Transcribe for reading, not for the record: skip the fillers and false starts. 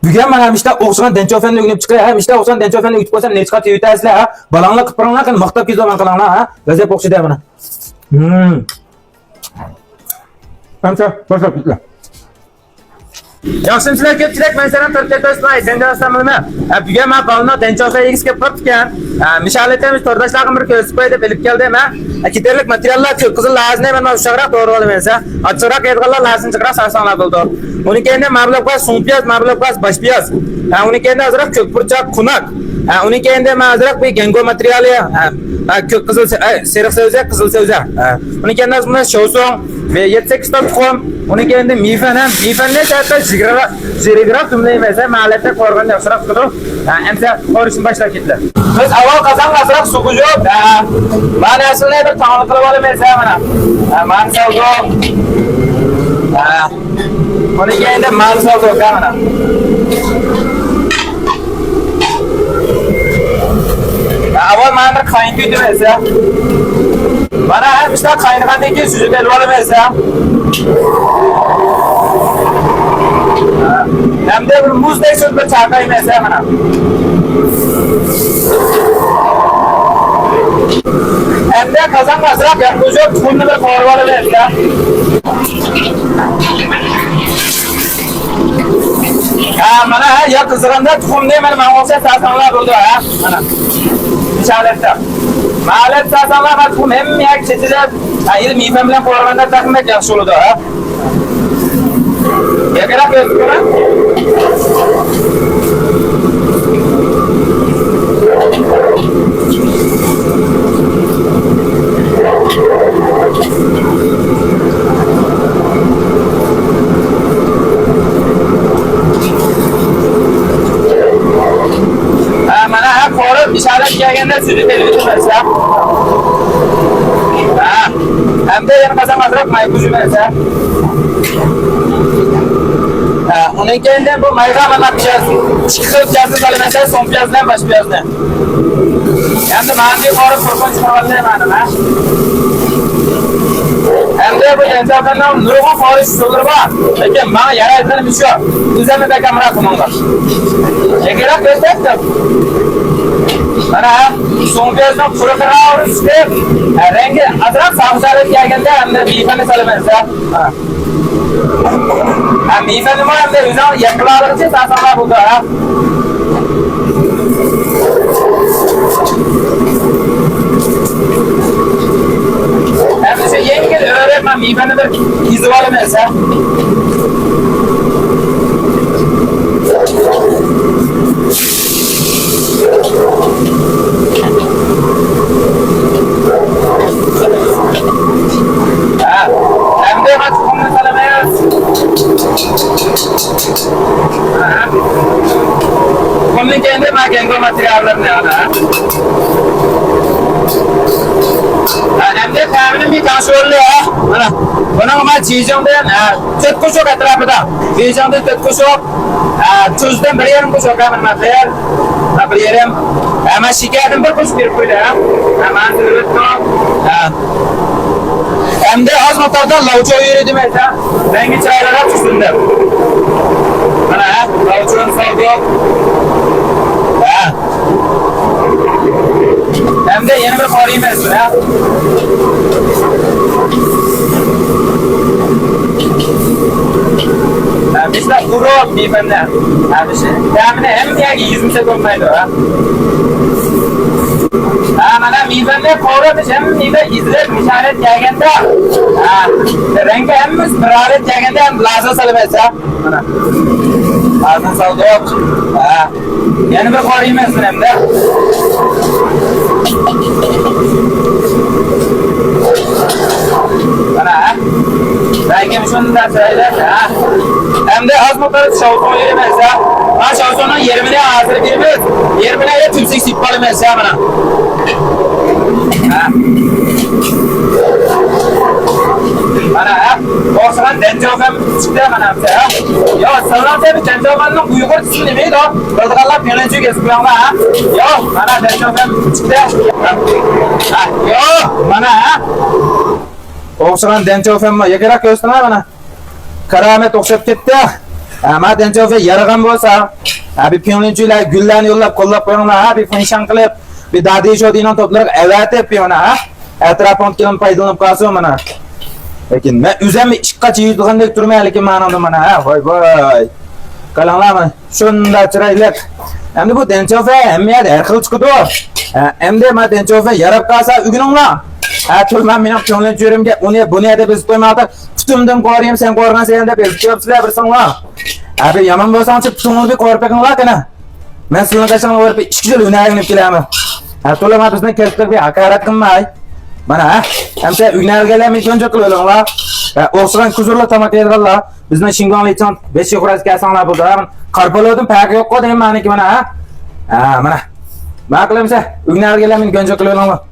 Bugun mana işte o'xshagan Denchofenni o'ynab chiqay, işte o'xshagan Denchofenni yutib qo'ysam nechqa yutasizlar, ha? Balanglar qilib qo'ringlar, qani maqtab kezaman qilinglar, ha? Gazet o'xshaydi mana. Qancha boshqa ketlar. Yaxshimchilar ko'pchilik men sana tartiblasmay, dendasamini. Bugun men balonni Denchofen yigizga qirtgan. Mishalatimiz tordashlarga bir ko'rsatib qo'ydi, bilib keldim, ha. Keterlik materiallar ko'p, qizil lazım men ushaqroq to'g'ri olamansa. Achchiqroq aytganlar lazım chiqara sarsanlar bo'ldi. Uning endi mablag' qas, so'mpiyaz, mablag' qas, boshpiyaz. Uning endi azroq ko'k burchak, qunak. Uning endi men azroq bir gengo materiali, ko'k qizil, seriq sevzak, qizil sevzak. Uning endi bunday shovso'ng ve 7-8 ton tuxum. Uning endi mifan ne hatta jirigraf tumlaymaysa, mahallatda qo'rg'onda yaxshiroq qilib, endi qo'rishni boshlab ketdilar. Biz avval qazon azroq suv qo'yib, mana aslida bir ta'min qilib olamaysa mana. Man savdo. Uning endi man savdo mana. Avval mana bir qayin kuydirmaysa. Mana ham işte qaynag'andan keyin suzib olib olamaysa. Hamda bir muzdek so'z bir chaqaymaysa mana. Hamda qozon azroq yakuzib tuxumni bir qorib olaversa. Mana ya qizg'anda tuxumni mana ma'lumotga tasavvur bo'ldi, ha. Mana. Mishalatda. Mahalat tasavvur va tuxum ham yak chetilib, ayil mifam bilan qo'rg'onda taqmak yaxshi bo'ladi, ha. Yakara qo'yibmi? Mana qorib ishorat kelganda suzib beribsiz. Hamda yana qazon azroq may qo'shilmasa. Uning keyin bu mayga mana piyaz, chiqib piyazni solamasa, so'm piyazdan bosh piyazdan. Endi mandi qorib qo'rqinch chiqaryapman, ha. Endi bu Denchofenning nurg'un xorij so'liri bor. Lekin men yarayotganim shu. O'zimni da kamera qilmoqlar. Chegara ko'rsatdim. Mana so'm piyazdan quruqroq urishib, rengi azroq savzalib kelganda hamda bifani solamasa. Bifani ham da o'zini yaqinlaricha tasavvur bo'ldi, ha. Endi shu yengil o'rab men bifani bir yizib olamaysa. Endi men tuxumni salamayman. Tuxumni endi men gengo materiallarni olaman. Endi ta'mini bir kontrolli, ha. Mana buni men chejongdan to'rt qo'shoq atrofida. Chejongda to'rt qo'shoq, tuzdan 1,5 qo'shoq material. Bir yerim, ama shikadan bir qo'shib berib qo'ydi, ha. Men hamda oz miqdorda lavcho yuradi deyman, rangi chiroyliroq tushdi. Mana lavchoni soldik. Hamda yana bir qoriymiz, ha. Bizda quruq bifanda. Ta'mini hammaga yuzimcha ko'rmaydi, ha. Mana mifanda qo'rib hammaga izlab mishalat kelganda, rangi hammasi birorat kelganda ham lazim solmaysa. Mana. Lazim soldik. Yana bir qoriymiz hamda. Mana rangim shunday chiroyli, ha. Hamda az miqdorda shovqin yemasa, mana shovqinning yerimini hozir berib, yerimini tumsik sip qolmasa mana. Mana o'xshagan Denchofen chiqdi mana bu. Yo, sanatda Denchofenning Uyg'ur ismi nima edi? Bilganlar birinchi kesiblar, ha. Yo, mana Denchofen chiqdi. Yo, mana o'xshagan Denchofen ma yagara ko'rsatma mana. Karamet o'xshab ketdi. Ama tençofe yaragan bolsa, bir piyonuncular güllerini yollap kollap koyuyorlar ha, bir nişan kılıp, bir dadi şodiyle toplarak evet yapıyorlar ha. Etrafını kilin paydalanıp kalsın bana. Lakin ben üzerime çıkka çiğitliğinde durmaya lakin manada bana ha, vay vay. Kalanlar mı? Şunda çıraylık. Hem de bu tençofe emmiyat erkil çıkıdı. Hem de ma tençofe yarab kalsa ügününla. Tulman benim piyonuncularımga bunu da biz koymadık. Tutumdim koruyayım sen korgan sen de biz köpsüle birsin la. Abi yaman bolsan çık tutumunu bir korpekin la kana. Ben suyun kaçan var bir içki jil ünayınıp kelemi. Tulama bizden kelplik bir hakaret kılmay. Bana ha. Hem sen ünaygelemi önce kılıyorlar la. Oğuzhan kuzurla tamak yedir la. Bizden şinganlı için 5 yukarı kelsanlar buldu. Karpalıyordum pek yok o dedim bana ki bana ha. Bana. Bana kılım sen ünaygelemi önce kılıyorlar la.